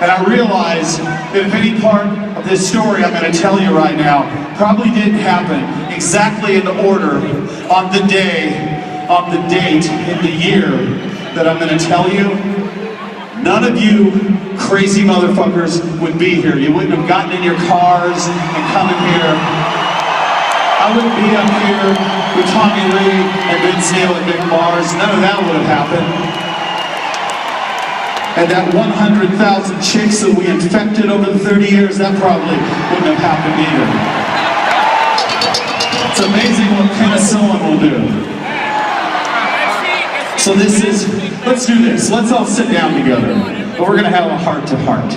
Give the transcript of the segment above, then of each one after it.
And I realize that if any part of this story I'm going to tell you right now probably didn't happen exactly in the order, on the day, on the date, in the year that I'm going to tell you, none of you crazy motherfuckers would be here. You wouldn't have gotten in your cars and come in here. I wouldn't be up here with Tommy Lee and Vince Neil and Mick Mars. None of that would have happened. And that 100,000 chicks that we infected over the 30 years, that probably wouldn't have happened either. It's amazing what penicillin will do. So this is, let's do this. Let's all sit down together. And we're going to have a heart-to-heart.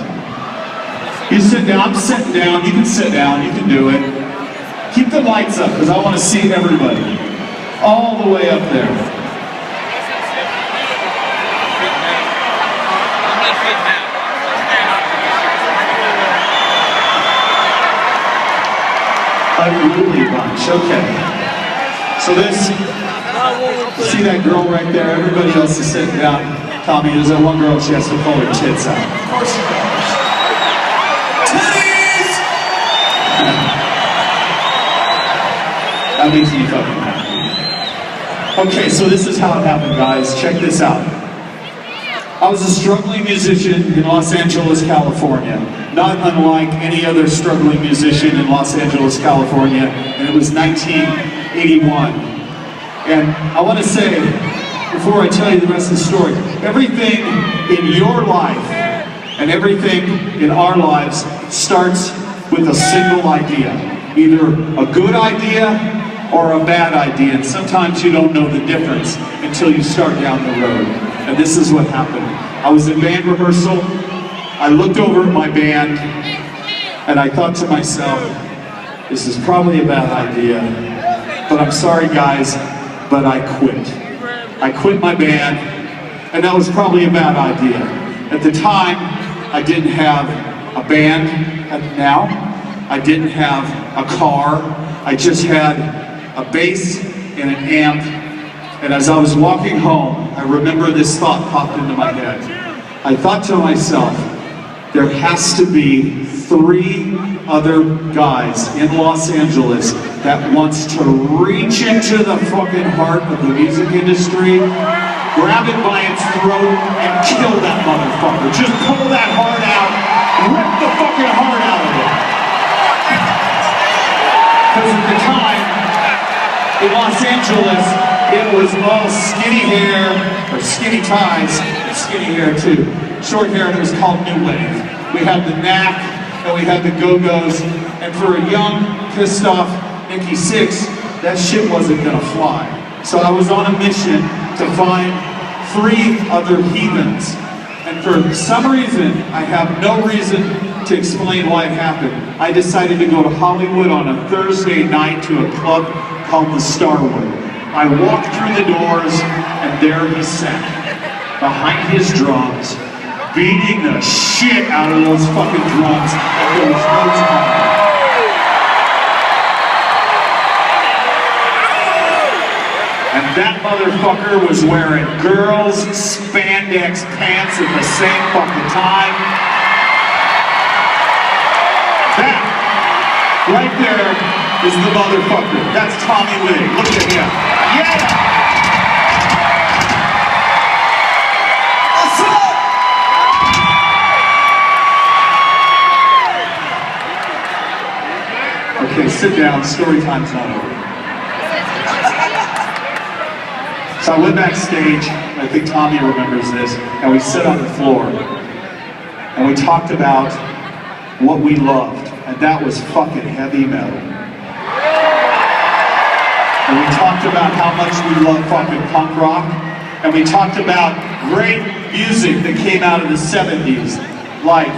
You sit down, I'm sitting down, you can sit down, you can do it. Keep the lights up, because I want to see everybody. All the way up there. Unruly bunch, okay. So this, see that girl right there? Everybody else is sitting down. Tommy, there's that one girl, she has to pull her tits out. Of course she does. Titties! That makes me fucking happy. Okay, so this is how it happened, guys. Check this out. I was a struggling musician in Los Angeles, California. Not unlike any other struggling musician in Los Angeles, California. And it was 1981. And I want to say, before I tell you the rest of the story, everything in your life and everything in our lives starts with a single idea. Either a good idea or a bad idea, and sometimes you don't know the difference until you start down the road. And this is what happened. I was in band rehearsal, I looked over at my band, and I thought to myself, this is probably a bad idea, but I'm sorry guys, but I quit. I quit my band, and that was probably a bad idea. At the time, I didn't have a band. Now, I didn't have a car. I just had a bass and an amp, and as I was walking home, I remember this thought popped into my head. I thought to myself, there has to be 3 other guys in Los Angeles that wants to reach into the fucking heart of the music industry, grab it by its throat, and kill that motherfucker. Just pull that heart out, rip the fucking heart out of it. Because at the time, in Los Angeles, it was all skinny hair, or skinny ties, and skinny hair too. Short hair, and it was called New Wave. We had the Knack, and we had the Go-Go's, and for a young, pissed off Niki Sixx, that shit wasn't gonna fly. So I was on a mission to find 3 other heathens. And for some reason, I have no reason to explain why it happened, I decided to go to Hollywood on a Thursday night to a club called the Starwood. I walked through the doors, and there he sat, behind his drums, beating the shit out of those fucking drums like there was no tomorrow. And that motherfucker was wearing girls' spandex pants at the same fucking time. That, right there, is the motherfucker. That's Tommy Lee. Look at him. Yeah! What's up? Okay, sit down. Story time's not over. So I went backstage, I think Tommy remembers this, and we sat on the floor, and we talked about what we loved, and that was fucking heavy metal. And we talked about how much we love fucking punk rock, and we talked about great music that came out of the 70s, like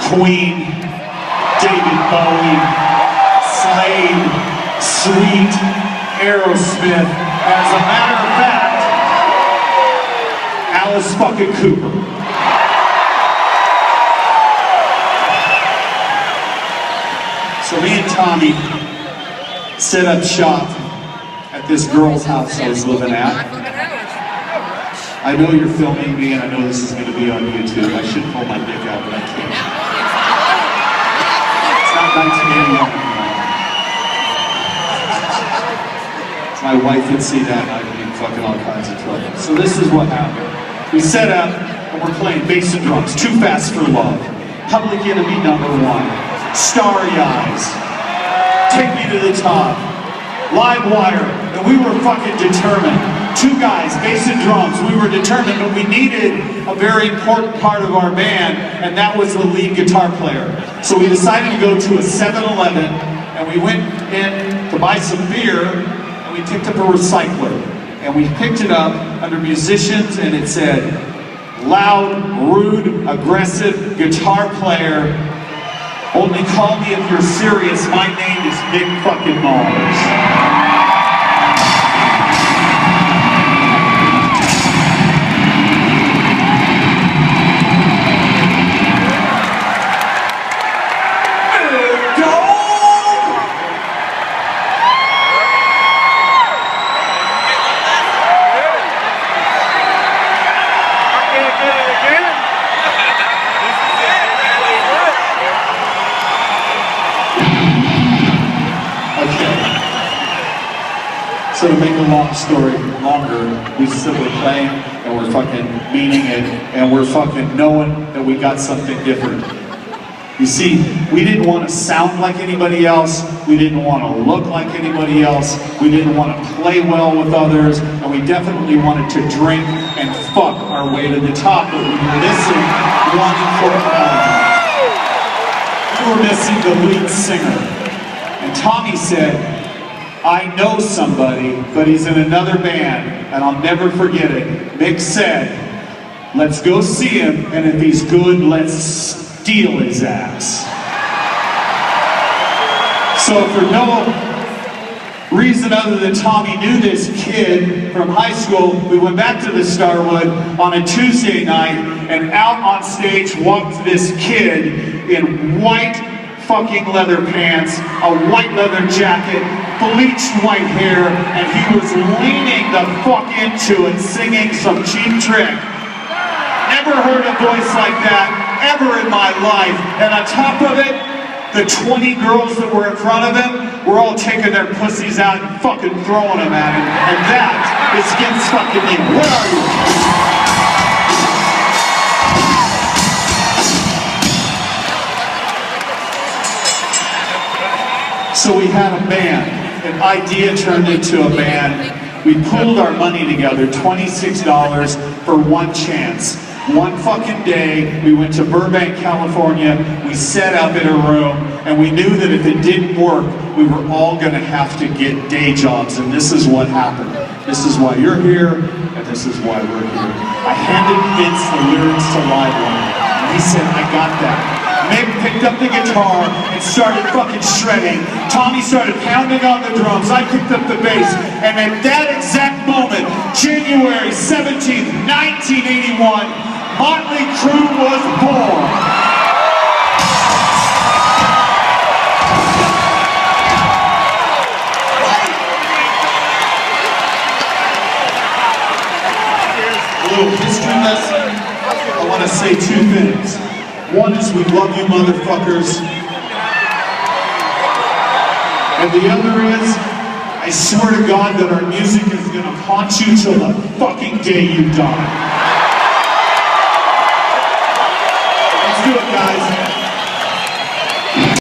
Queen, David Bowie, Slade, Sweet, Aerosmith. As a matter of fact, Alice fucking Cooper. So me and Tommy set up shop at this girl's house I was living at. I know you're filming me and I know this is going to be on YouTube. I should pull my dick out, but I can't. It's not 1981 anymore. My wife would see that and I'd be fucking all kinds of trouble. So this is what happened. We set up and we're playing bass and drums. Too Fast for Love. Public Enemy #1. Starry Eyes. Take Me to the Top. Live Wire. And we were fucking determined. Two guys, bass and drums. We were determined, but we needed a very important part of our band, and that was the lead guitar player. So we decided to go to a 7-Eleven, and we went in to buy some beer, and we picked up a recycler. And we picked it up under musicians, and it said, loud, rude, aggressive guitar player. Only call me if you're serious. My name is Big fucking Mars. So to make a long story longer, we still were playing and we're fucking meaning it and we're fucking knowing that we got something different. You see, we didn't want to sound like anybody else, we didn't want to look like anybody else, we didn't want to play well with others, and we definitely wanted to drink and fuck our way to the top, but we were missing one important element. We were missing the lead singer. And Tommy said, I know somebody, but he's in another band, and I'll never forget it. Mick said, let's go see him, and if he's good, let's steal his ass. So for no reason other than Tommy knew this kid from high school, we went back to the Starwood on a Tuesday night, and out on stage walked this kid in white fucking leather pants, a white leather jacket, bleached white hair, and he was leaning the fuck into it, singing some Cheap Trick. Never heard a voice like that ever in my life. And on top of it, the 20 girls that were in front of him were all taking their pussies out and fucking throwing them at him. And that is against fucking me. Where are you? So we had a band. An idea turned into a band. We pooled our money together, $26 for one chance. One fucking day, we went to Burbank, California, we set up in a room, and we knew that if it didn't work, we were all gonna have to get day jobs, and this is what happened. This is why you're here, and this is why we're here. I handed Vince the lyrics to Live Wire, and he said, I got that. Mick picked up the guitar and started fucking shredding. Tommy started pounding on the drums. I picked up the bass. And at that exact moment, January 17th, 1981, Mötley Crüe was born. A little history lesson. I want to say two things. One is we love you motherfuckers. And the other is, I swear to God that our music is gonna haunt you till the fucking day you die. Let's do it, guys.